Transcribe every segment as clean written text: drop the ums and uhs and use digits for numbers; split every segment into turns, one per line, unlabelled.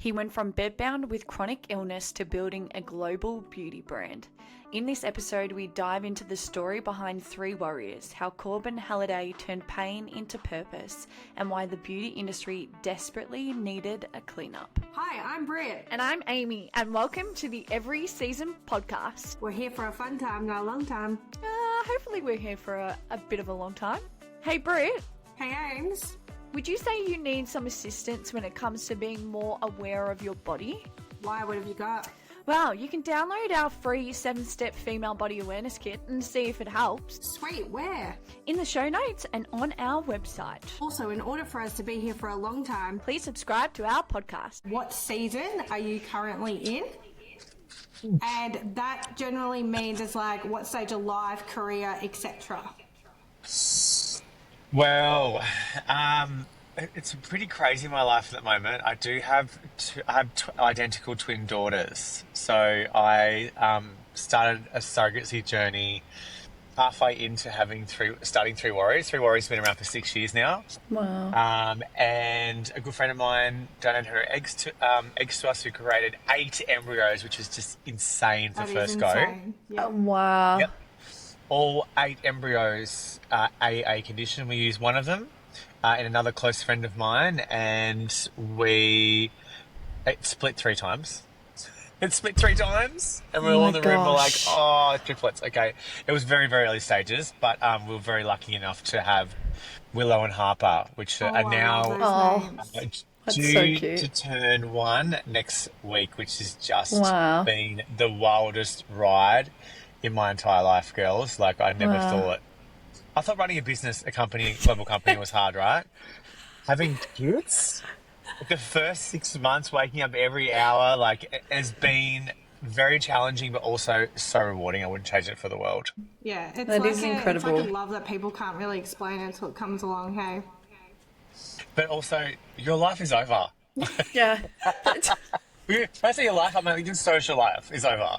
He went from bedbound with chronic illness to building a global beauty brand. In this episode, we dive into the story behind Three Warriors, how Corbin Halliday turned pain into purpose, and why the beauty industry desperately needed a cleanup.
Hi, I'm Britt.
And I'm Amy, and welcome to the Every Season podcast.
We're here for a fun time, not a long time.
Hopefully we're here for a bit of a long time. Hey Britt.
Hey Ames.
Would you say you need some assistance when it comes to being more aware of your body?
Why? What have you got?
Well, you can download our free 7-step female body awareness kit and see if it helps.
Sweet, where?
In the show notes and on our website.
Also, in order for us to be here for a long time,
Please subscribe to our podcast.
what season are you currently in? And that generally means it's like what stage of life, career, etc.
Well, it's pretty crazy in my life at the moment. I do have identical twin daughters. So I started a surrogacy journey halfway into starting Three Warriors. Three Warriors has been around for 6 years now.
Wow.
And a good friend of mine donated her eggs to us, who created 8 embryos, which is just insane for
That is
first go.
insane. Yep.
Wow.
Yep. All 8 embryos are AA condition. We use one of them in another close friend of mine, and it split 3 times. It split 3 times, and we're all in the room. We're like, oh, triplets. Okay. It was very, very early stages, but we were very lucky enough to have Willow and Harper, which are now
That's
due
so cute.
to turn 1 next week, which has just
Wow.
been the wildest ride in my entire life, girls. Like, I never thought. I thought running a global company was hard, right? Having kids, the first 6 months, waking up every hour, like, it has been very challenging, but also so rewarding. I wouldn't change it for the world.
Yeah, it's
That
like
is
It's
incredible.
like a love that people can't really explain until it comes along, hey?
But also, your life is over.
Yeah.
When I say your life, I mean, your social life is over.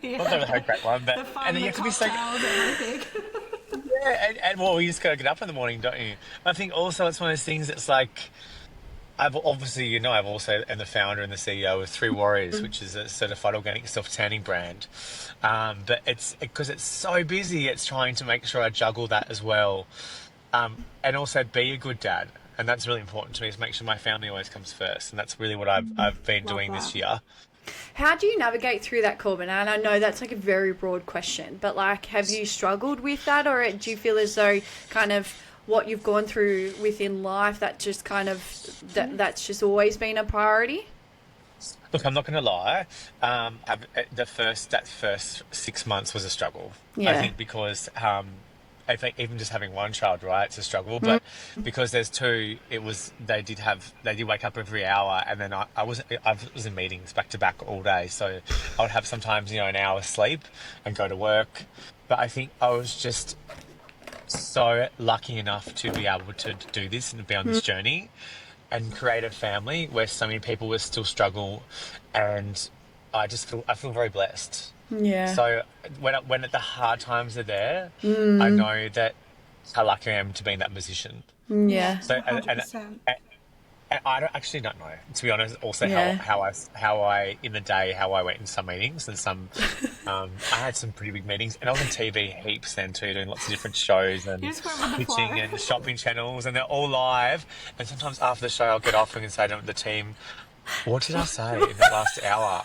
Yeah.
Not that a great one, but
The fun,
and then
the
you have to be so.
cocktails, everything.
Yeah, and well, you just gotta get up in the morning, don't you? I think also it's one of those things that's like, I've also am the founder and the CEO of Three Warriors, which is a certified organic self-tanning brand. But it's because it's so busy, it's trying to make sure I juggle that as well, and also be a good dad. And that's really important to me, is make sure my family always comes first, and that's really what I've been doing this year.
How do you navigate through that, Corbin? And I know that's like a very broad question, but like, have you struggled with that, or do you feel as though kind of what you've gone through within life, that just kind of that's just always been a priority?
Look, I'm not going to lie. That first 6 months was a struggle.
Yeah.
I think because I think even just having one child, right, it's a struggle. But because there's 2, they did wake up every hour, and then I was in meetings back to back all day. So I would have sometimes an hour sleep and go to work. But I think I was just so lucky enough to be able to do this and be on this journey and create a family where so many people will still struggle, and I feel very blessed.
Yeah.
So when the hard times are there, I know that how lucky I am to be in that position.
Yeah.
So
100%.
and I don't know, to be honest. Also,
Yeah.
how I in the day, how I went in some meetings, and some I had some pretty big meetings, and I was on TV heaps then too, doing lots of different shows and
You just went with the
pitching
flow.
and shopping channels, and they're all live. And sometimes after the show, I'll get off and say to the team, "What did I say in the last hour?"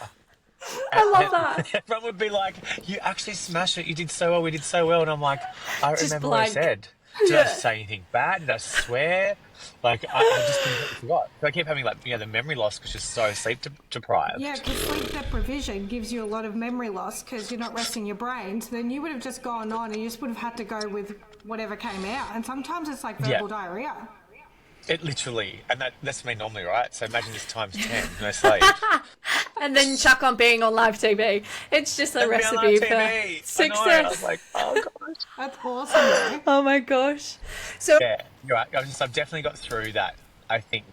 I love that.
Everyone would be like, "You actually smashed it. You did so well. We did so well." And I'm like, "I don't remember what I
blank.
said. Did I say anything bad? Did I swear?" Like, I just completely forgot. So I keep having the memory loss because you're so sleep deprived.
Yeah, because sleep deprivation gives you a lot of memory loss because you're not resting your brain. So then you would have just gone on and you just would have had to go with whatever came out. And sometimes it's like verbal diarrhea.
It literally, and that's me normally, right? So imagine this times 10, no sleep.
And then chuck on being on live TV. It's just a
And be on
recipe
live
for
TV. I know. I
success.
was like, oh gosh.
That's awesome, though.
Oh my gosh. So
Yeah, you're right. I've definitely got through that. I think,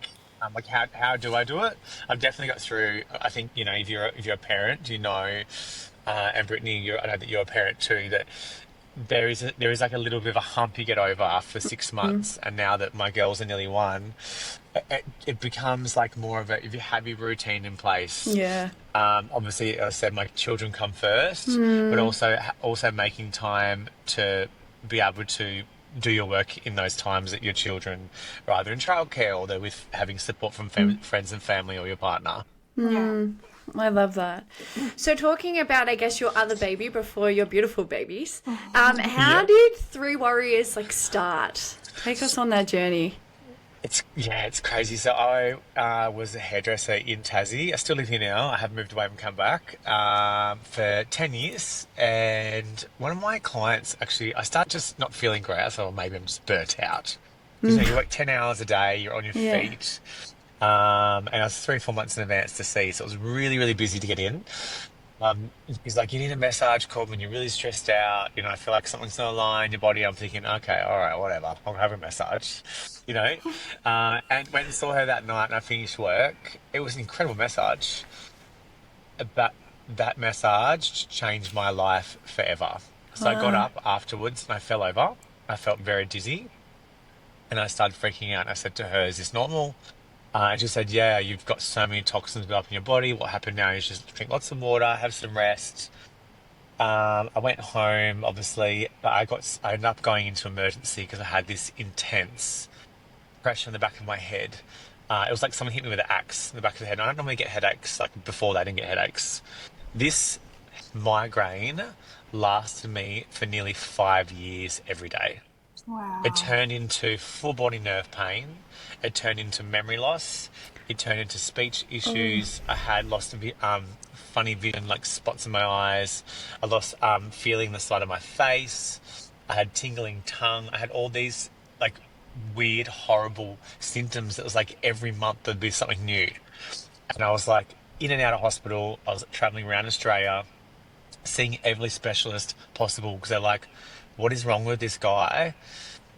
like, how do I do it? I've definitely got through. I think, if you're a parent, and Brittany, I know that you're a parent too. That there is like a little bit of a hump you get over after 6 months, and now that my girls are nearly one, it becomes like more of a, if you have your routine in place.
Yeah.
Obviously, as I said, my children come first, but also making time to be able to do your work in those times that your children are either in childcare or they're with having support from friends and family or your partner.
Yeah.
I love that. So talking about, I guess, your other baby before your beautiful babies, how
Yeah.
did Three Warriors like start? Take us on that journey.
It's crazy. So I was a hairdresser in Tassie. I still live here now. I have moved away and come back for 10 years. And one of my clients, actually, I started just not feeling great. I thought, well, maybe I'm just burnt out. Because you work 10 hours a day, you're on your
Yeah.
feet. And I was 3 or 4 months in advance to see. So it was really, really busy to get in. He's like, you need a massage, Corbin. You're really stressed out. I feel like something's not aligned in your body. I'm thinking, okay, all right, whatever. I'll have a massage, you know. And went and saw her that night, and I finished work. It was an incredible massage, but that massage changed my life forever. So I got up afterwards and I fell over. I felt very dizzy, and I started freaking out. And I said to her, "Is this normal?" And she said, "Yeah, you've got so many toxins built up in your body. What happened now is just drink lots of water, have some rest." I went home, obviously, but I ended up going into emergency because I had this intense pressure in the back of my head. It was like someone hit me with an axe in the back of the head. And I don't normally get headaches. Like before that, I didn't get headaches. This migraine lasted me for nearly 5 years every day. It
Wow.
turned into full body nerve pain. It turned into memory loss. It turned into speech issues. I had lost funny vision, like spots in my eyes. I lost feeling the side of my face. I had tingling tongue. I had all these like weird, horrible symptoms. It was like every month there'd be something new. And I was like in and out of hospital. I was traveling around Australia, seeing every specialist possible because they're like, what is wrong with this guy?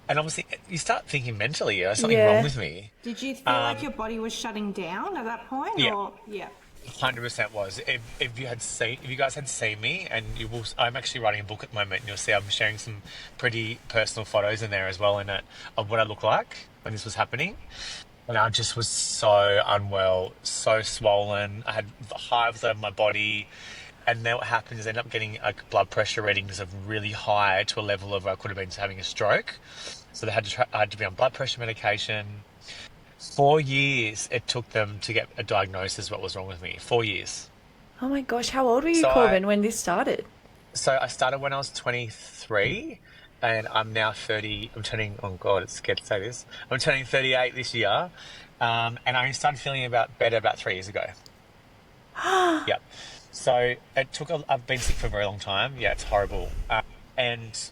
And obviously, you start thinking mentally, there's something wrong
Yeah.
with me.
Did you feel like your body was shutting down at that point?
Yeah.
Or yeah.
100% was. If you guys had seen me, and I'm actually writing a book at the moment, and you'll see I'm sharing some pretty personal photos in there as well in it of what I look like when this was happening. And I just was so unwell, so swollen. I had hives over my body. And then what happened is I ended up getting like blood pressure readings of really high to a level of I could have been having a stroke. So I had to be on blood pressure medication. 4 years it took them to get a diagnosis what was wrong with me. 4 years.
Oh my gosh, how old were you,
So
Corbin, when this started?
I started when I was 23, and I'm now 30. I'm turning. Oh God, it's scared to say this. I'm turning 38 this year, and I started feeling better about 3 years ago. Yep. So I've been sick for a very long time. Yeah, it's horrible. And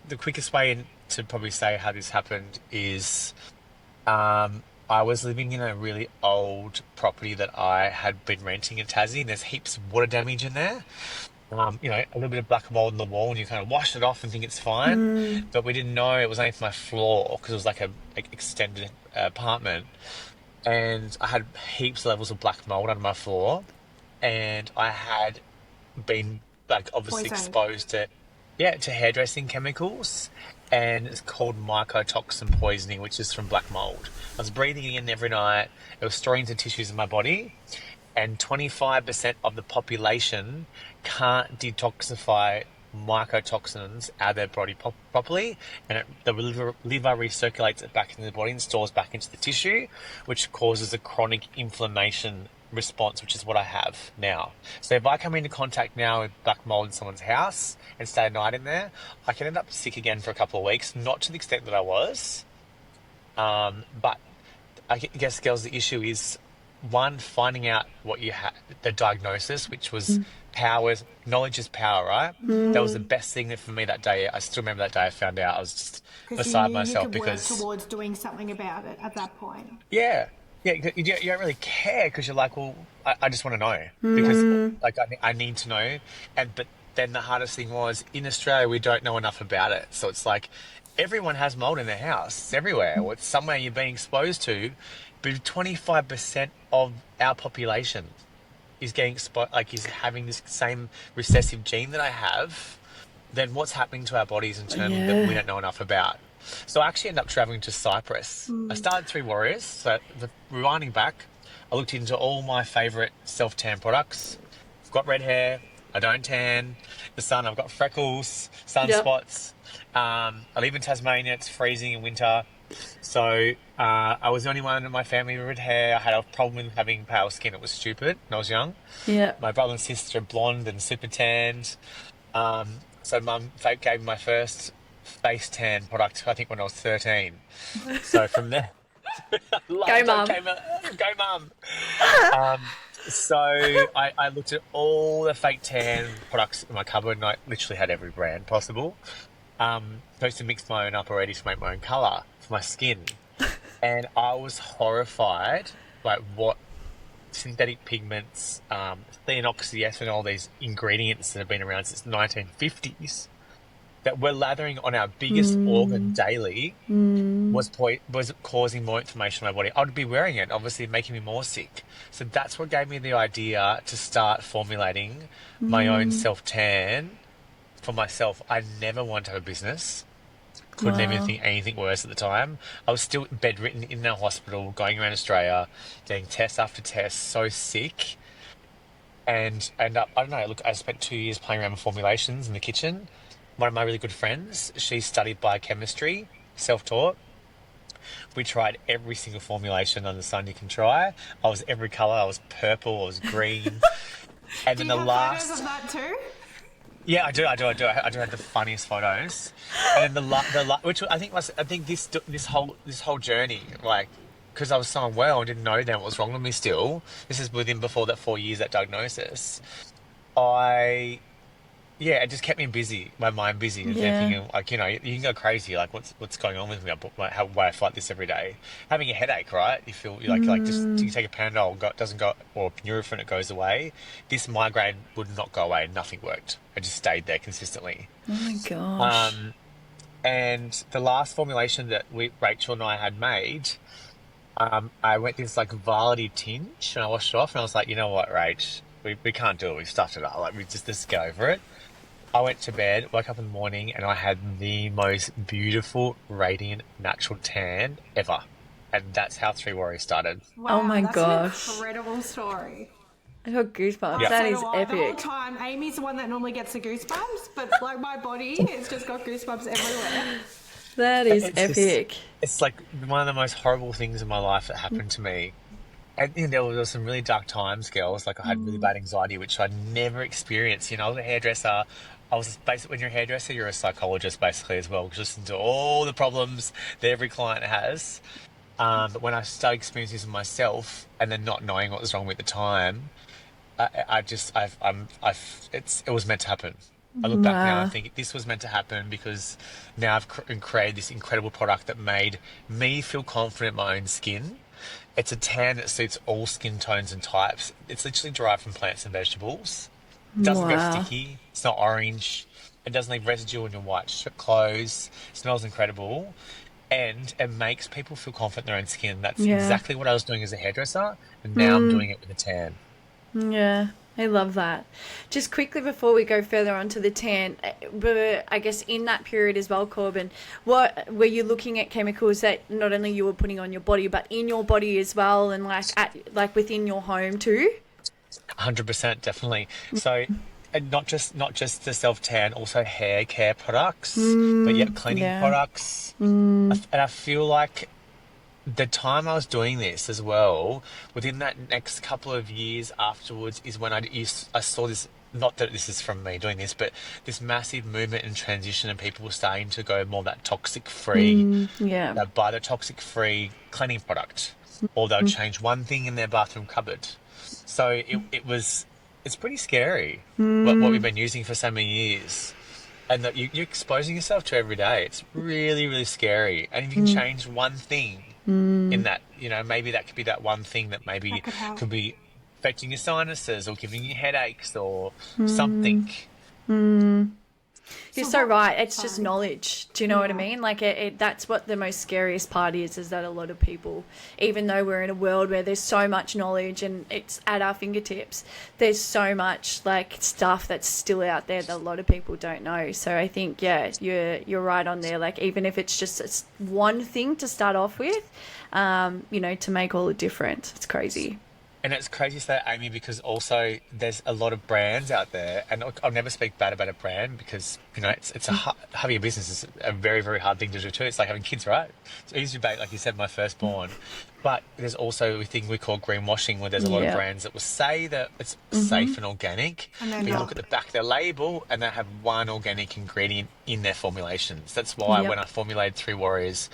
the quickest way to probably say how this happened is I was living in a really old property that I had been renting in Tassie, and there's heaps of water damage in there. A little bit of black mold in the wall, and you kind of wash it off and think it's fine. But we didn't know it was only for my floor because it was like a extended apartment, and I had heaps of levels of black mold under my floor, and I had been like obviously
Poisoned.
exposed to hairdressing chemicals, and it's called mycotoxin poisoning, which is from black mold. I was breathing it in every night. It was storing into tissues in my body, and 25% of the population can't detoxify mycotoxins out of their body properly, and the liver recirculates it back into the body and stores back into the tissue, which causes a chronic inflammation response, which is what I have now. So if I come into contact now with black mold in someone's house and stay a night in there, I can end up sick again for a couple of weeks, not to the extent that I was. But I guess, girls, the issue is one, finding out what you had, the diagnosis, which was knowledge is power, right? That was the best thing for me that day. I still remember that day I found out. I was just
Because you
beside
knew you
myself
could work
because,
towards doing something about it at that point.
yeah, you don't really care because you're like, well, I just want to know because like I need to know. But then the hardest thing was in Australia, we don't know enough about it. So it's like everyone has mold in their house. It's everywhere. Or it's somewhere you're being exposed to. But 25% of our population is getting exposed, like is having this same recessive gene that I have. then what's happening to our bodies in terms that we don't know enough about? So I actually ended up traveling to Cyprus. I started Three Warriors. So rewinding back, I looked into all my favourite self-tan products. I've got red hair. I don't tan. The sun, I've got freckles, sunspots. I live in Tasmania. It's freezing in winter. So I was the only one in my family with red hair. I had a problem with having pale skin. It was stupid when I was young.
Yeah.
My brother and sister are blonde and super tanned. So Mum gave me my first face tan product, I think, when I was 13. So from there...
Go, Mum.
Go, Mum. So I looked at all the fake tan products in my cupboard, and I literally had every brand possible. I used to mix my own up already to make my own colour for my skin. And I was horrified by what synthetic pigments, phenoxy, and all these ingredients that have been around since the 1950s that we're lathering on our biggest organ daily was causing more inflammation in my body. I'd be wearing it, obviously making me more sick. So that's what gave me the idea to start formulating my own self-tan for myself. I never wanted to have a business. Couldn't even think anything worse at the time. I was still bedridden in our hospital, going around Australia, getting test after test, so sick. And I don't know, look, I spent 2 years playing around with formulations in the kitchen. One of my really good friends, she studied biochemistry, self-taught. We tried every single formulation under the sun you can try. I was every colour. I was purple. I was green. And then
Do you have photos of that too?
Yeah, I do have the funniest photos. And then which I think this whole journey, like, because I was so unwell and didn't know then what was wrong with me still. This is before that 4 years, that diagnosis. It just kept me busy, my mind busy, and thinking, like, you know, you can go crazy, like, what's going on with me? Why I fight this every day? Having a headache, right? You feel like just you take a Panadol, doesn't go, or Nurofen, it goes away. This migraine would not go away. Nothing worked. I just stayed there consistently.
Oh my gosh.
And the last formulation that Rachel and I had made, I went this like violet tinge, and I washed it off, and I was like, you know what, Rach, we can't do it. We've stuffed it up. Like, let's get over it. I went to bed, woke up in the morning, and I had the most beautiful, radiant, natural tan ever. And that's how Three Warriors started.
Wow,
Oh my gosh.
An incredible story.
I got goosebumps.
Yeah.
That
So
is
do I.
epic.
The whole time, Amy's the one that normally gets the goosebumps, but like my body, it's just got goosebumps everywhere.
That is
It's
epic.
It's like one of the most horrible things in my life that happened to me. And you know, there was some really dark times, girls. Like, I had really bad anxiety, which I never experienced. You know, I was a hairdresser. I was basically, when you're a hairdresser, you're a psychologist basically as well, because you listen to all the problems that every client has. But when I started experiencing this myself, and then not knowing what was wrong with the time, it was meant to happen. I look back now and think this was meant to happen, because now I've created this incredible product that made me feel confident in my own skin. It's a tan that suits all skin tones and types. It's literally derived from plants and vegetables. It doesn't go sticky. It's not orange. It doesn't leave residue on your white clothes. It smells incredible. And it makes people feel confident in their own skin. That's exactly what I was doing as a hairdresser. And now I'm doing it with a tan.
Yeah, I love that. Just quickly before we go further on to the tan, but I guess in that period as well, Corbin, what were you looking at chemicals that not only you were putting on your body, but in your body as well, and like within your home too?
100%, definitely. So, and not just the self tan, also hair care products, but cleaning products. And I feel like the time I was doing this as well, within that next couple of years afterwards, is when I saw this. Not that this is from me doing this, but this massive movement and transition, and people were starting to go more that toxic-free. They'll buy the toxic-free cleaning product, or they'll change one thing in their bathroom cupboard. So it's pretty scary what we've been using for so many years, and that you're exposing yourself to every day. It's really, really scary. And if you can change one thing in that, you know, maybe that could be that one thing that maybe could be affecting your sinuses or giving you headaches or something.
You're
So
so
what-
right. It's just
sorry.
knowledge. Do you know what I
Yeah.
mean? Like that's what the most scariest part is that a lot of people, even though we're in a world where there's so much knowledge and it's at our fingertips, there's so much like stuff that's still out there that a lot of people don't know. So I think, yeah, you're right on there. Like even if it's just one thing to start off with, to make all the difference. It's crazy.
And it's crazy to say, Amy, because also there's a lot of brands out there, and I'll never speak bad about a brand because it's having a business is a very, very hard thing to do too. It's like having kids, right? It's easy to debate, like you said, my firstborn, but there's also a thing we call greenwashing, where there's a lot of
Yeah.
brands that will say that it's safe and organic,
And they're
but you
not.
look at the back of their label and they have one organic ingredient in their formulations. That's why
Yep.
when I formulated Three Warriors,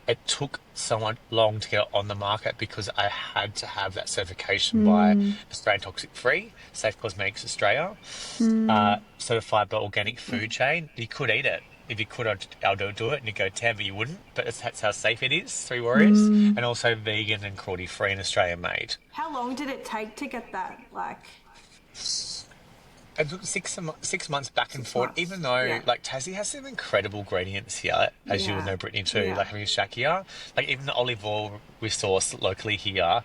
it took so much long to get it on the market because I had to have that certification by Australian Toxic-free, Safe Cosmetics Australia, certified by Organic Food Chain. You could eat it. If you could, I'll do it, and you go 10, but you wouldn't. But that's how safe it is, Three Warriors. And also vegan and cruelty-free and Australian made.
How long did it take to get that? Like,
It took 6 months back and forth,
months,
even though,
yeah.
like, Tassie has some incredible ingredients here, as you
Yeah.
would know, Brittany, too,
Yeah.
like having a shack here. Like, even the olive oil we source locally here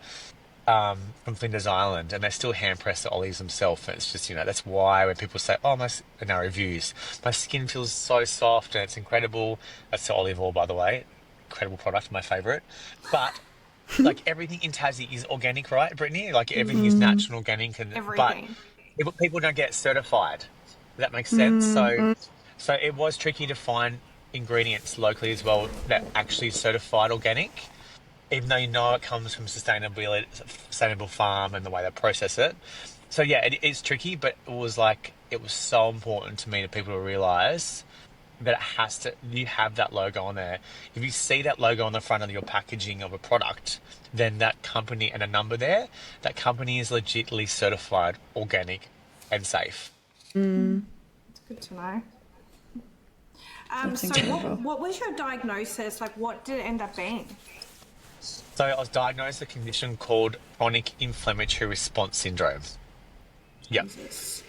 from Flinders Island, and they still hand-press the olives themselves. And it's just, that's why when people say, oh, in our reviews, my skin feels so soft and it's incredible. That's the olive oil, by the way. Incredible product, my favourite. But... like everything in Tassie is organic, right, Brittany? Like everything is natural, organic, but
everything.
people don't get certified. Does that make sense? So it was tricky to find ingredients locally as well that actually certified organic, even though it comes from sustainable farm and the way they process it. So yeah, it is tricky, but it was so important to me, to people to realise that you have that logo on there. If you see that logo on the front of your packaging of a product, then that company and a number there, that company is legitimately certified organic and safe.
It's good to know. So
incredible.
what was your diagnosis? Like, what did it end up being?
So I was diagnosed with a condition called Chronic Inflammatory Response Syndrome. Yep.
Jesus.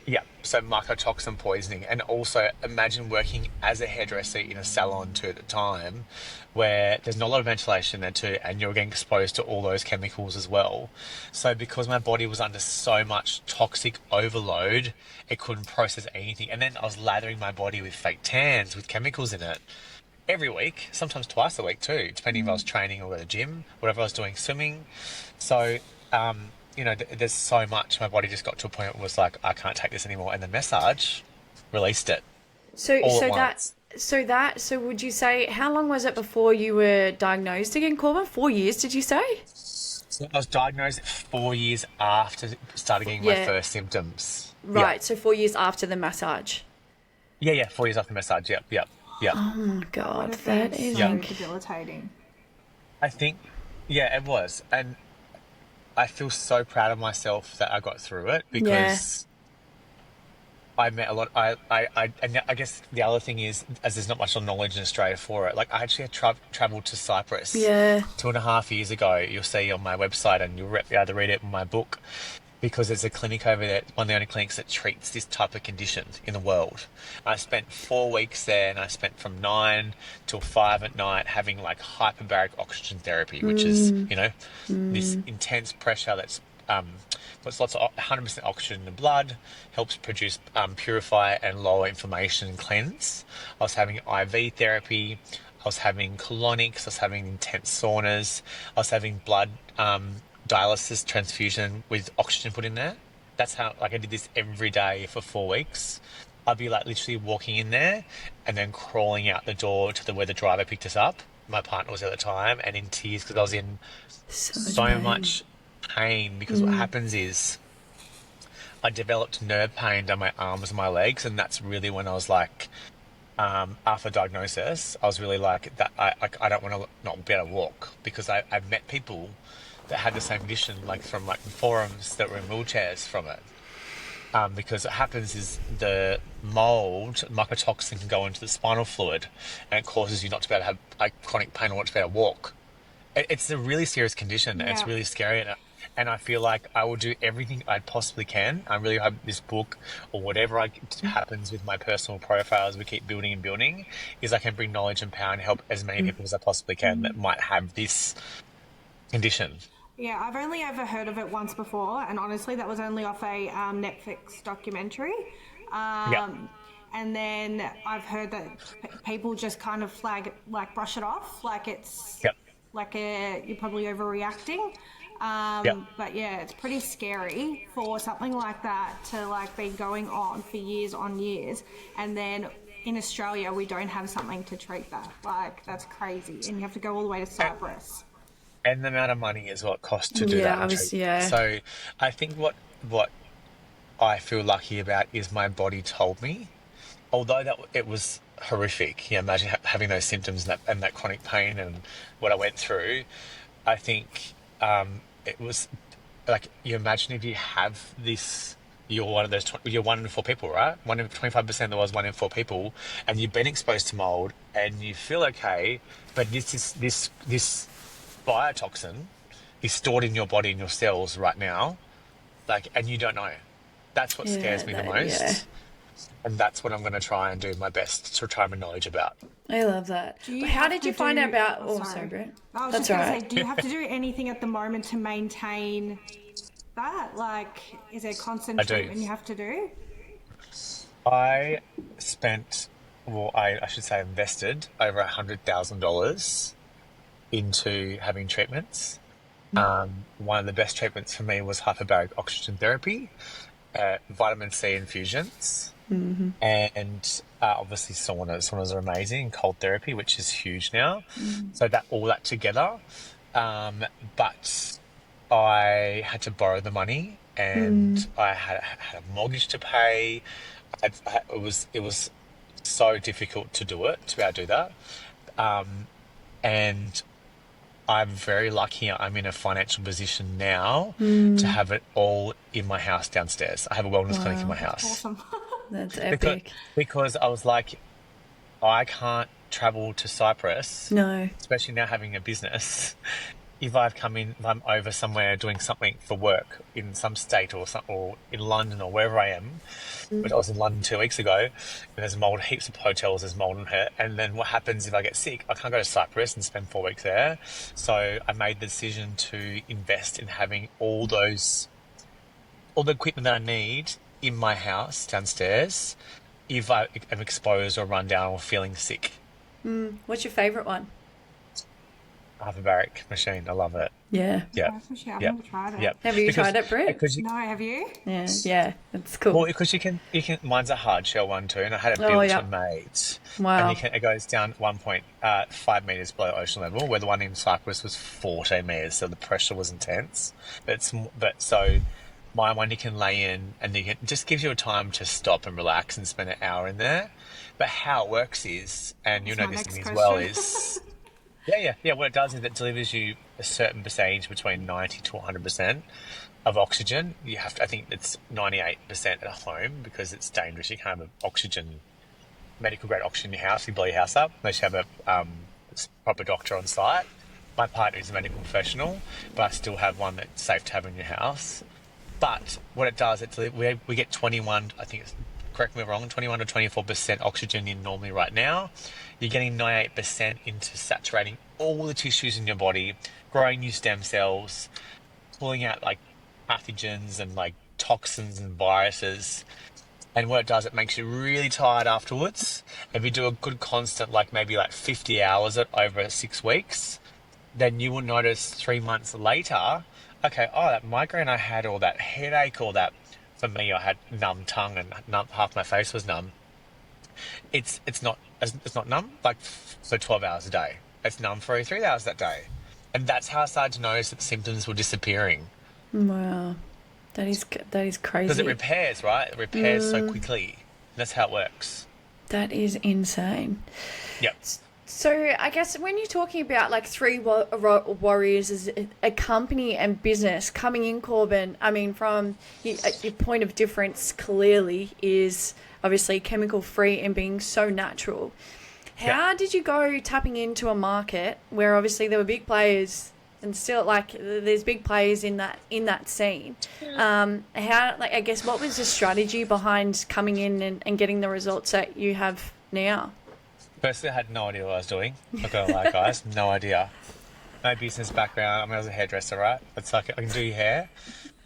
Yeah, so mycotoxin poisoning. And also imagine working as a hairdresser in a salon too at the time, where there's not a lot of ventilation there too, and you're getting exposed to all those chemicals as well. So because my body was under so much toxic overload, it couldn't process anything. And then I was lathering my body with fake tans with chemicals in it every week, sometimes twice a week too, depending if I was training or at the gym, whatever I was doing, swimming. So there's so much. My body just got to a point where it was like, I can't take this anymore. And the massage released it.
So
all at once.
so would you say, how long was it before you were diagnosed again, Corbin? 4 years, did you say?
So I was diagnosed 4 years after starting getting my
Yeah.
first symptoms.
Right, so 4 years after the massage.
Yeah, 4 years after the massage. Yep.
Oh my God,
Would have
that
been
is
so
inc-
debilitating.
I think, yeah, it was. And I feel so proud of myself that I got through it because I met a lot. And I guess the other thing is, as there's not much knowledge in Australia for it, like I actually had travelled to Cyprus 2.5 years ago. You'll see on my website, and you'll be able to read it in my book, because there's a clinic over there, one of the only clinics that treats this type of condition in the world. I spent 4 weeks there, and I spent from 9 till 5 at night having like hyperbaric oxygen therapy, which is, this intense pressure that's puts lots of 100% oxygen in the blood, helps produce, purify and lower inflammation and cleanse. I was having IV therapy. I was having colonics. I was having intense saunas. I was having blood dialysis transfusion with oxygen put in there. That's how, like, I did this every day for 4 weeks. I'd be like literally walking in there and then crawling out the door to where the driver picked us up. My partner was at the time, and in tears because I was in so much pain, because what happens is I developed nerve pain down my arms and my legs, and that's really when I was like, after diagnosis, I was really like that. I don't want to not be able to walk, because I've met people that had the same condition, like from like forums that were in wheelchairs from it. Because what happens is the mould, mycotoxin, can go into the spinal fluid, and it causes you not to be able to have like chronic pain or not to be able to walk. It's a really serious condition, and it's
Yeah.
really scary. And And I feel like I will do everything I possibly can. I really hope this book or whatever happens with my personal profile as we keep building and building is I can bring knowledge and power and help as many people as I possibly can that might have this condition.
Yeah, I've only ever heard of it once before, and honestly, that was only off a Netflix documentary.
Yeah.
And then I've heard that people just kind of brush it off, like it's
Yep.
you're probably overreacting.
Yep.
But yeah, it's pretty scary for something like that to like be going on for years on years, and then in Australia we don't have something to treat that. Like that's crazy, and you have to go all the way to Cyprus.
And the amount of money is what costs to do that. So I think what I feel lucky about is my body told me, although that it was horrific. You know, imagine having those symptoms and that chronic pain and what I went through. I think it was like, you imagine if you have this, you're one of those, you're 1 in 4 people, right? 25% there was 1 in 4 people, and you've been exposed to mold and you feel okay, but this biotoxin is stored in your body, in your cells right now, like, and you don't know. That's what scares me the most. Yeah. And that's what I'm going to try and do my best to try my knowledge about.
I love that. How did you find out about... Oh, sorry, Brett.
I was just going to say, do you have to do anything at the moment to maintain that? Like, is there constant treatment you have to do?
I spent, I should say invested over $100,000 into having treatments. One of the best treatments for me was hyperbaric oxygen therapy, vitamin C infusions, and obviously saunas. Saunas are amazing. Cold therapy, which is huge now. So all that together. But I had to borrow the money, and I had a mortgage to pay. It was so difficult to do it, to be able to do that. And I'm very lucky I'm in a financial position now to have it all in my house downstairs. I have a wellness clinic in my house.
Awesome.
That's epic.
Because I was like, I can't travel to Cyprus.
No. Especially
now having a business. If I'm over somewhere doing something for work in some state or in London or wherever I am, but I was in London 2 weeks ago, and there's mold, heaps of hotels, there's mold in here. And then what happens if I get sick? I can't go to Cyprus and spend 4 weeks there. So I made the decision to invest in having all the equipment that I need in my house downstairs if I am exposed or run down or feeling sick.
What's your favourite one?
Hyperbaric machine. I love it.
Yeah.
I've never tried it.
Yep.
Have you tried it, Brett?
No, have you?
Yeah, it's cool.
Well, because you can. Mine's a hard shell one too, and I had it built and made.
Wow.
And it goes down 1.5 meters below ocean level, where the one in Cyprus was 14 meters, so the pressure was intense. So my one you can lay in, and it just gives you a time to stop and relax and spend an hour in there. But how it works is, and you know this thing as well, is. Yeah. What it does is it delivers you a certain percentage between 90 to 100% of oxygen. You have to, I think it's 98% at home because it's dangerous. You can't have medical grade oxygen in your house. You blow your house up unless you have a proper doctor on site. My partner is a medical professional, but I still have one that's safe to have in your house. But what it does, we get 21, I think it's, correct me if I'm wrong, 21 to 24% oxygen in normally right now. You're getting 98% into saturating all the tissues in your body, growing new stem cells, pulling out like pathogens and like toxins and viruses. And what it does, it makes you really tired afterwards. If you do a good constant, maybe 50 hours over 6 weeks, then you will notice 3 months later, okay, that migraine I had, or that headache, or that, for me, I had numb tongue and half my face was numb. It's not numb for 12 hours a day. It's numb for 3 hours that day. And that's how I started to notice that the symptoms were disappearing.
Wow. That is crazy.
Because it repairs, right? It repairs so quickly. That's how it works.
That is insane.
Yep.
So I guess when you're talking about three warriors as a company and business coming in, Corbin, I mean, from your point of difference clearly is obviously chemical free and being so natural. How did you go tapping into a market where obviously there were big players and still like there's big players in that scene. How, like, I guess, what was the strategy behind coming in and getting the results that you have now?
Firstly, I had no idea what I was doing. Not gonna lie, guys, no idea. No business background. I mean, I was a hairdresser, right? It's like I can do hair.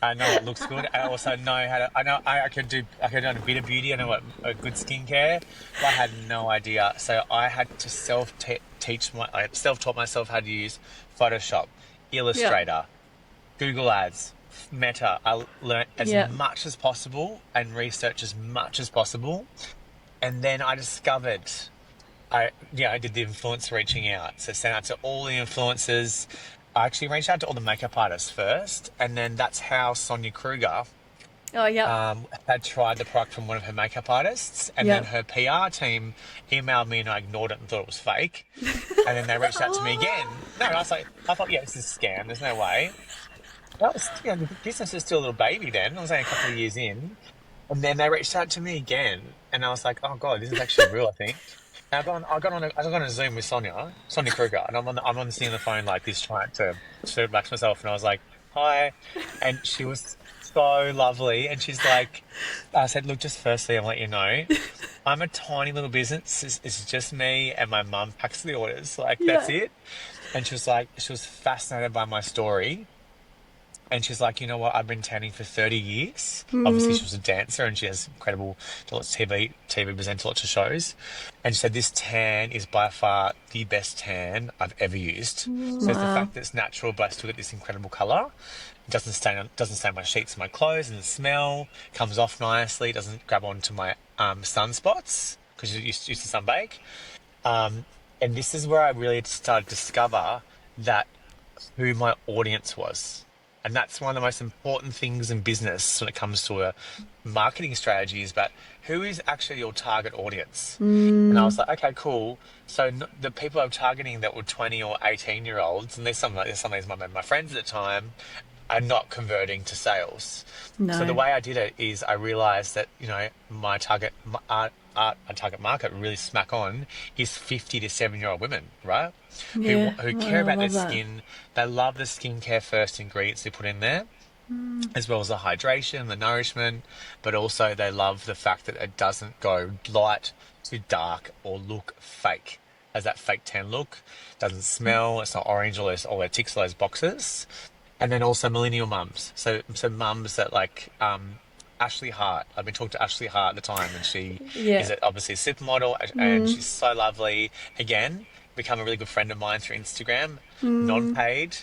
I know it looks good. I also know how to. I know I could do. I could do a bit of beauty. I know what a good skincare. But I had no idea, so I had to self-taught myself how to use Photoshop, Illustrator, Google Ads, Meta. I learned as much as possible and research as much as possible, and then I discovered. I did the influencer reaching out. So sent out to all the influencers. I actually reached out to all the makeup artists first, and then that's how Sonia Kruger had tried the product from one of her makeup artists, and then her PR team emailed me and I ignored it and thought it was fake. And then they reached out to me again. No, I thought, this is a scam. There's no way. That was, the business was still a little baby then. I was only a couple of years in. And then they reached out to me again, and I was like, oh God, this is actually real, I think. And I got on a Zoom with Sonia Kruger, and I'm on the phone like this, trying to relax myself, and I was like, hi, and she was so lovely, and she's like, I said, look, just firstly, I'll let you know, I'm a tiny little business. It's just me and my mum packs the orders, like that's it. And she was fascinated by my story. And she's like, you know what? I've been tanning for 30 years. Obviously, she was a dancer and she has incredible TV presenter, lots of shows. And she said, this tan is by far the best tan I've ever used. So it's the fact that it's natural, but I still get this incredible colour. It doesn't stain my sheets and my clothes, and the smell comes off nicely. It doesn't grab onto my sunspots because you used to sunbake. And this is where I really started to discover that who my audience was. And that's one of the most important things in business when it comes to a marketing strategy, is about who is actually your target audience. And I was like, okay, cool. So the people I'm targeting that were 20 or 18-year-olds, and there's some of these my friends at the time, are not converting to sales.
No.
So the way I did it is I realized that, my target market really smack on is 50 to 7-year-old women, right? Who care about their skin. They love the skincare first ingredients they put in there, as well as the hydration, the nourishment, but also they love the fact that it doesn't go light to dark or look fake. Has that fake tan look, doesn't smell, it's not orange, all that ticks all those boxes. And then also millennial mums. So mums that like Ashley Hart. I've been talking to Ashley Hart at the time, and she is obviously a supermodel, and she's so lovely. Again, become a really good friend of mine through Instagram, non-paid,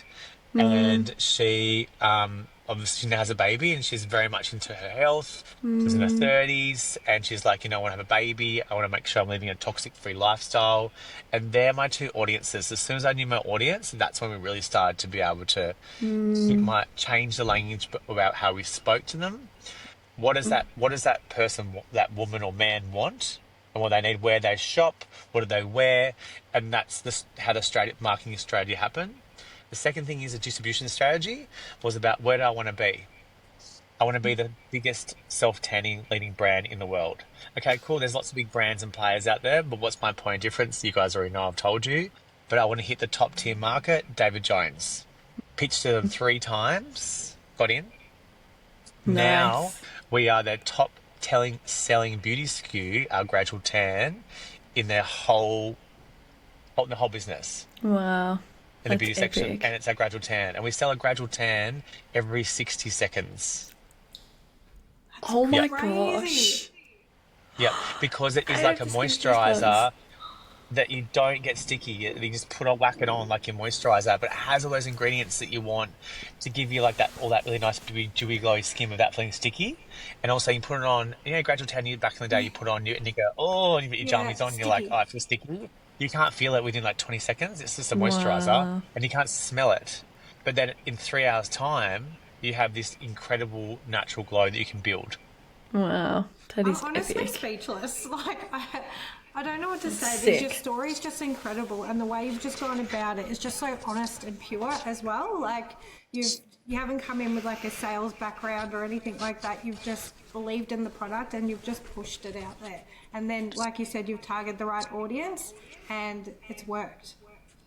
and she obviously now has a baby, and she's very much into her health. She's in her 30s, and she's like, I want to have a baby. I want to make sure I'm living a toxic-free lifestyle. And they're my two audiences. As soon as I knew my audience, that's when we really started to be able to change the language about how we spoke to them. What does that person, that woman or man want? And what they need, where they shop, what do they wear? And that's how the marketing strategy happened. The second thing is a distribution strategy was about where do I want to be? I want to be the biggest self-tanning leading brand in the world. Okay, cool. There's lots of big brands and players out there, but what's my point of difference? You guys already know, I've told you. But I want to hit the top tier market, David Jones. Pitched to them 3 times, got in.
Nice.
Now we are their top selling beauty SKU, our gradual tan, in the whole business.
Wow.
In the beauty section, and it's our gradual tan, and we sell a gradual tan every 60 seconds.
Oh my gosh.
Yeah, because it is like a moisturizer that you don't get sticky. You just whack it on like your moisturizer, but it has all those ingredients that you want to give you like all that really nice dewy, glowy skin without feeling sticky. And also you put it on, gradual tan, back in the day you put it on and you go, oh, and you put your jammies on and you're like, oh, I feel sticky. You can't feel it within like 20 seconds. It's just a moisturizer and you can't smell it. But then in 3 hours time, you have this incredible natural glow that you can build.
Wow. That is
I'm honestly
epic.
speechless. Like, I don't know what to say.
Sick.
Your story is just incredible, and the way you've just gone about it is just so honest and pure as well. Like, you haven't come in with like a sales background or anything like that. You've just believed in the product and you've just pushed it out there. And then, like you said, you've targeted the right audience and it's worked.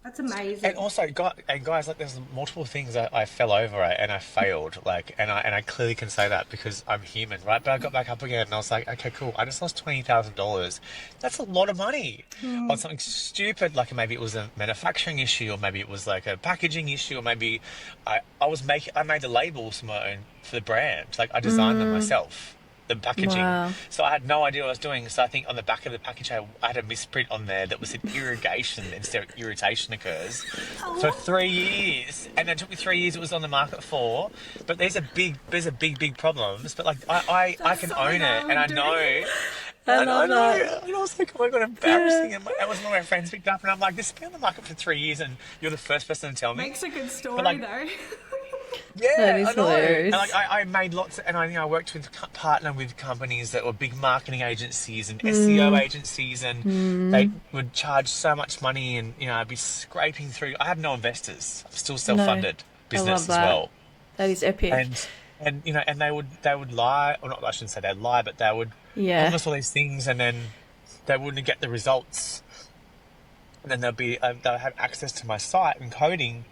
That's amazing.
And also, guys, like, there's multiple things I fell over at and I failed, like, and I clearly can say that because I'm human, right? But I got back up again and I was like, okay, cool. I just lost $20,000. That's a lot of money on something stupid, like maybe it was a manufacturing issue, or maybe it was like a packaging issue, or maybe I made the labels for my own for the brand, like I designed them myself. The packaging.
Wow.
So I had no idea what I was doing. So I think on the back of the package, I had a misprint on there that was said irrigation instead of irritation occurs for 3 years. And it took me 3 years. It was on the market for. But there's a big problems. But like I can own it, and I know.
I love that.
And I was like, oh my God, embarrassing. And that was one of my friends picked up, and I'm like, this has been on the market for 3 years, and you're the first person to tell me.
Makes a good story,
like,
though.
Yeah,
That is
I know.
hilarious.
And like I made lots, and I worked with partner with companies that were big marketing agencies and SEO agencies, and they would charge so much money, and I'd be scraping through. I have no investors. I'm still self-funded business as
that.
well,
That is epic.
and and they would lie, or not. I shouldn't say they'd lie, but they would promise all these things, and then they wouldn't get the results, and then they'll have access to my site and coding.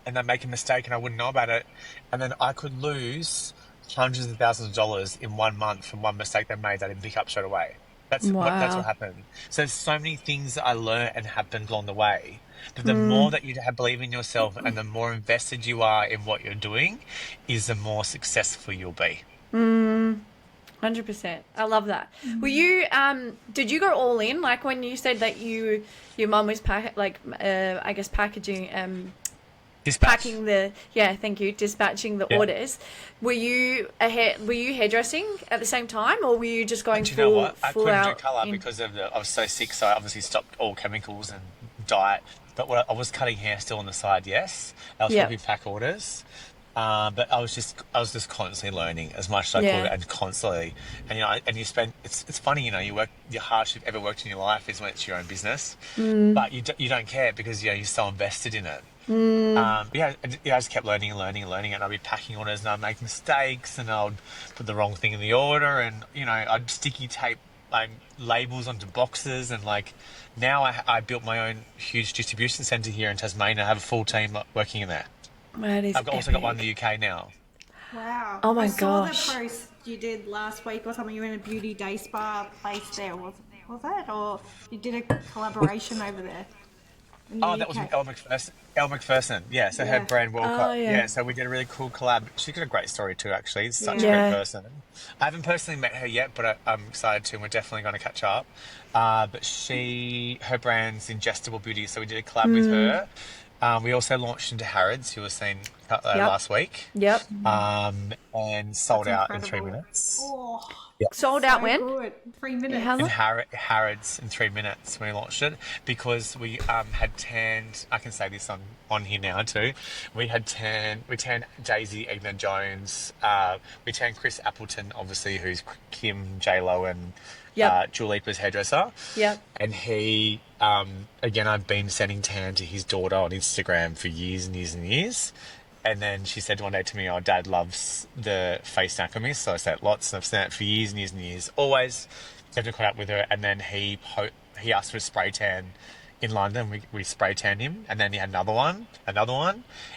And they make a mistake and I wouldn't know about it. And then I could lose hundreds of thousands of dollars in 1 month from one mistake they made that I didn't pick up straight away. That's what happened. So there's so many things that I learned and happened along the way. But the more that you believe in yourself and the more invested you are in what you're doing, is the more successful you'll be.
100%. I love that. Were you did you go all in, like when you said that your mum was I guess packaging
Dispatch.
dispatching the orders. Were you hairdressing at the same time, or were you just going
Do you know what? I couldn't do
out
colour because I was so sick, so I obviously stopped all chemicals and diet. But I was cutting hair still on the side, yes. I was helping pack orders. But I was just constantly learning as much as I could, and constantly, and you spend. It's funny, you work. Your hardest you've ever worked in your life is when it's your own business, but you don't care because you're so invested in it. I just kept learning, and I'd be packing orders, and I'd make mistakes, and I'd put the wrong thing in the order, and I'd sticky tape like labels onto boxes, and like now I built my own huge distribution centre here in Tasmania. I have a full team working in there. I've also got one in the UK now.
Wow.
Oh my
I saw
gosh.
the post you did last week or something. You were in a beauty day spa place there, was it? Or you did a collaboration over there?
That was with Elle McPherson. Yeah, so her brand World Cup. So we did a really cool collab. She's got a great story too, actually. She's such a great person. I haven't personally met her yet, but I'm excited to, and we're definitely going to catch up. But her brand's Ingestible Beauty, so we did a collab with her. We also launched into Harrods, who was seen last week.
Yep.
And sold out in 3
incredible.
minutes.
Oh,
Sold out when?
good. 3 minutes.
How
In
long?
Harrods in 3 minutes when we launched it, because we had tanned. I can say this on here now too. We tanned Daisy Egner Jones. We tanned Chris Appleton, obviously, who's Kim, J-Lo, and Dua Lipa's hairdresser.
Yep.
And he, again, I've been sending tan to his daughter on Instagram for years and years and years. And then she said one day to me, "Oh, Dad loves the face anatomy." So I said lots, and I've sent it for years and years and years. Always kept in contact with her. And then he asked for a spray tan in London. We spray tanned him. And then he had another one. And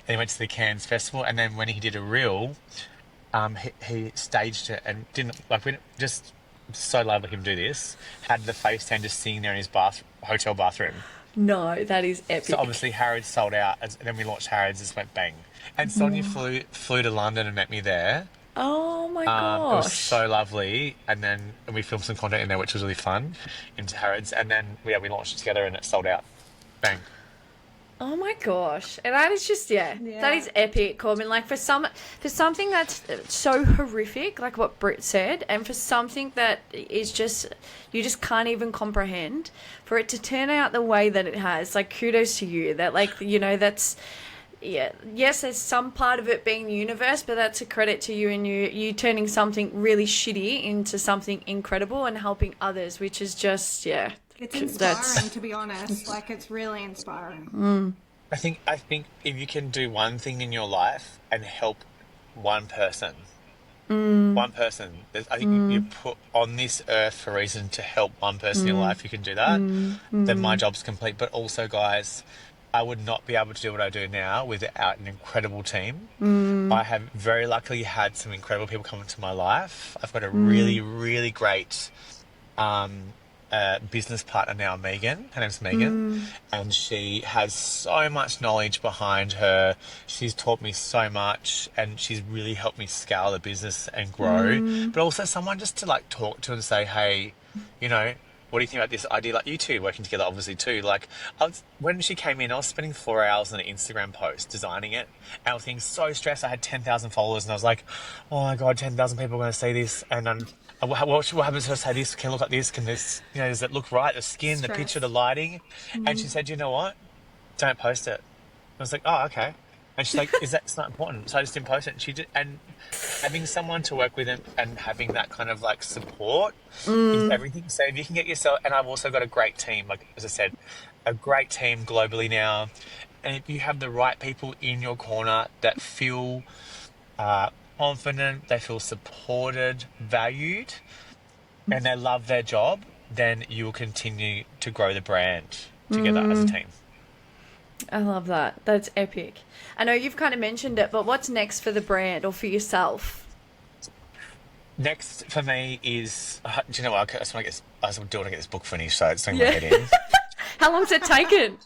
he went to the Cannes Festival. And then when he did a reel, he staged it and we just so lovely him do this. Had the face tan just sitting there in his hotel bathroom.
No, that is epic.
So obviously Harrods sold out, and then we launched Harrods, just went bang. And Sonia flew to London and met me there.
Oh my
It
gosh.
was so lovely, and we filmed some content in there, which was really fun, into Harrods, and then we launched it together, and it sold out. Bang.
Oh my gosh. And that is just, that is epic, Corbin. Like for something that's so horrific, like what Britt said, and for something that is just, you just can't even comprehend, for it to turn out the way that it has, like kudos to you. That that's, yes, there's some part of it being the universe, but that's a credit to you, and you turning something really shitty into something incredible and helping others, which is just,
It's inspiring, to be honest. Like, it's really inspiring.
I think if you can do one thing in your life and help one person, I think you're put on this earth for a reason to help one person in your life. You can do that. Then my job's complete. But also, guys, I would not be able to do what I do now without an incredible team. I have very luckily had some incredible people come into my life. I've got a really, really great business partner now, Megan. Her name's Megan, and she has so much knowledge behind her. She's taught me so much, and she's really helped me scale the business and grow. But also someone just to like talk to and say, hey, you know, what do you think about this idea? Like you two working together, obviously too. Like when she came in, I was spending 4 hours on an Instagram post designing it. And I was getting so stressed. I had 10,000 followers, and I was like, "Oh my god, 10,000 people are going to see this." And what happens if I say this? Can it look like this? Can this? You know, does it look right? The skin, the picture, the lighting. And she said, "You know what? Don't post it." I was like, "Oh, okay." And she's like, it's not important. So I just didn't post it. And having someone to work with and having that kind of like support is everything. So if you can get yourself, and I've also got a great team, like as I said, a great team globally now. And if you have the right people in your corner that feel confident, they feel supported, valued, and they love their job, then you will continue to grow the brand together as a team.
I love that. That's epic. I know you've kind of mentioned it, but what's next for the brand or for yourself?
Next for me is, do you know what? I just want to get this book finished, so it's doing my head in.
How long's it taken?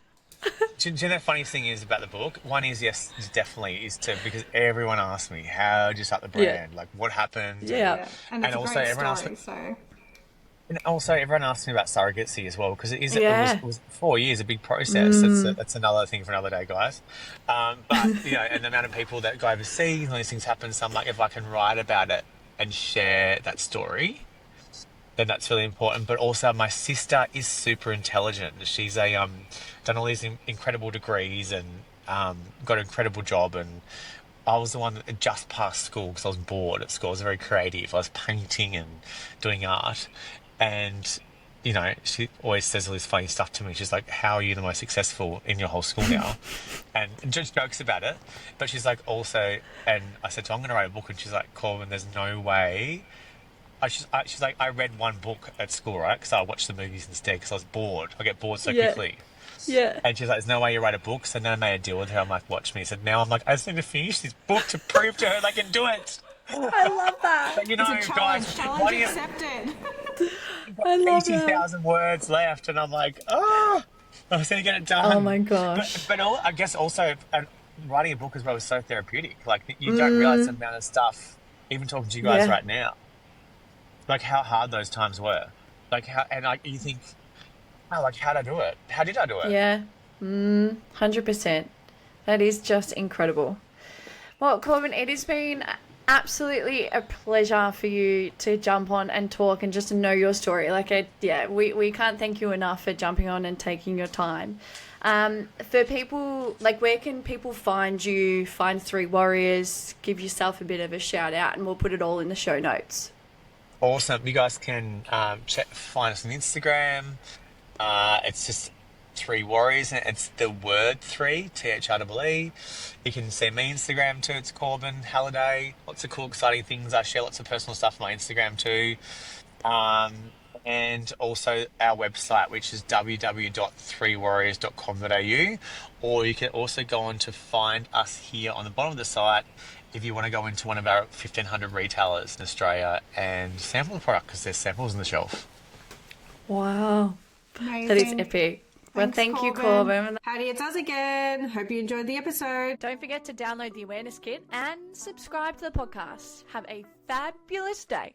Do you know the funny thing is about the book? One is, yes, definitely is because everyone asks me, how did you start the brand? Like, what happened?
Yeah.
And it's a
also
great
everyone
story,
asks me,
so...
And also, everyone asks me about surrogacy as well, because it was 4 years, a big process. That's another thing for another day, guys. But, you know, and the amount of people that go overseas and all these things happen, so I'm like, if I can write about it and share that story, then that's really important. But also, my sister is super intelligent. She's done all these incredible degrees and got an incredible job, and I was the one that just passed school because I was bored at school. I was very creative. I was painting and doing art. And, you know, she always says all this funny stuff to me. She's like, how are you the most successful in your whole school now? And just jokes about it. But she's like, also, and I said to her, I'm going to write a book. And she's like, Corbin, there's no way. She's like, I read one book at school, right? Because I watched the movies instead because I was bored. I get bored so quickly.
Yeah.
And she's like, there's no way you write a book. So then I made a deal with her. I'm like, watch me. So now I'm like, I just need to finish this book to prove to her that I can do it.
I love that.
But you know,
It's a challenge.
guys,
Challenge accepted.
I love that.
80,000 words left, and I'm like, I was going to get it done.
Oh my gosh.
But I guess also writing a book as well is so therapeutic. Like, you don't realize the amount of stuff, even talking to you guys right now, like how hard those times were. Like, you think, like, how did I do it? How did I do it?
Yeah. 100%. That is just incredible. Well, Corbin, it has been absolutely a pleasure for you to jump on and talk and just to know your story. We can't thank you enough for jumping on and taking your time. For people, like, where can people find you, find Three Warriors, give yourself a bit of a shout out, and we'll put it all in the show notes.
Awesome. You guys can find us on Instagram. It's just Three Warriors, and it's the word three, THREE. You can see me Instagram too. It's Corbin Halliday. Lots of cool, exciting things. I share lots of personal stuff on my Instagram too. And also our website, which is www.threewarriors.com.au. Or you can also go on to find us here on the bottom of the site if you want to go into one of our 1,500 retailers in Australia and sample the product, because there's samples on the shelf.
Wow.
Amazing.
That is epic. Well, thank you, Corbin.
Howdy, it's us again. Hope you enjoyed the episode.
Don't forget to download the awareness kit and subscribe to the podcast. Have a fabulous day.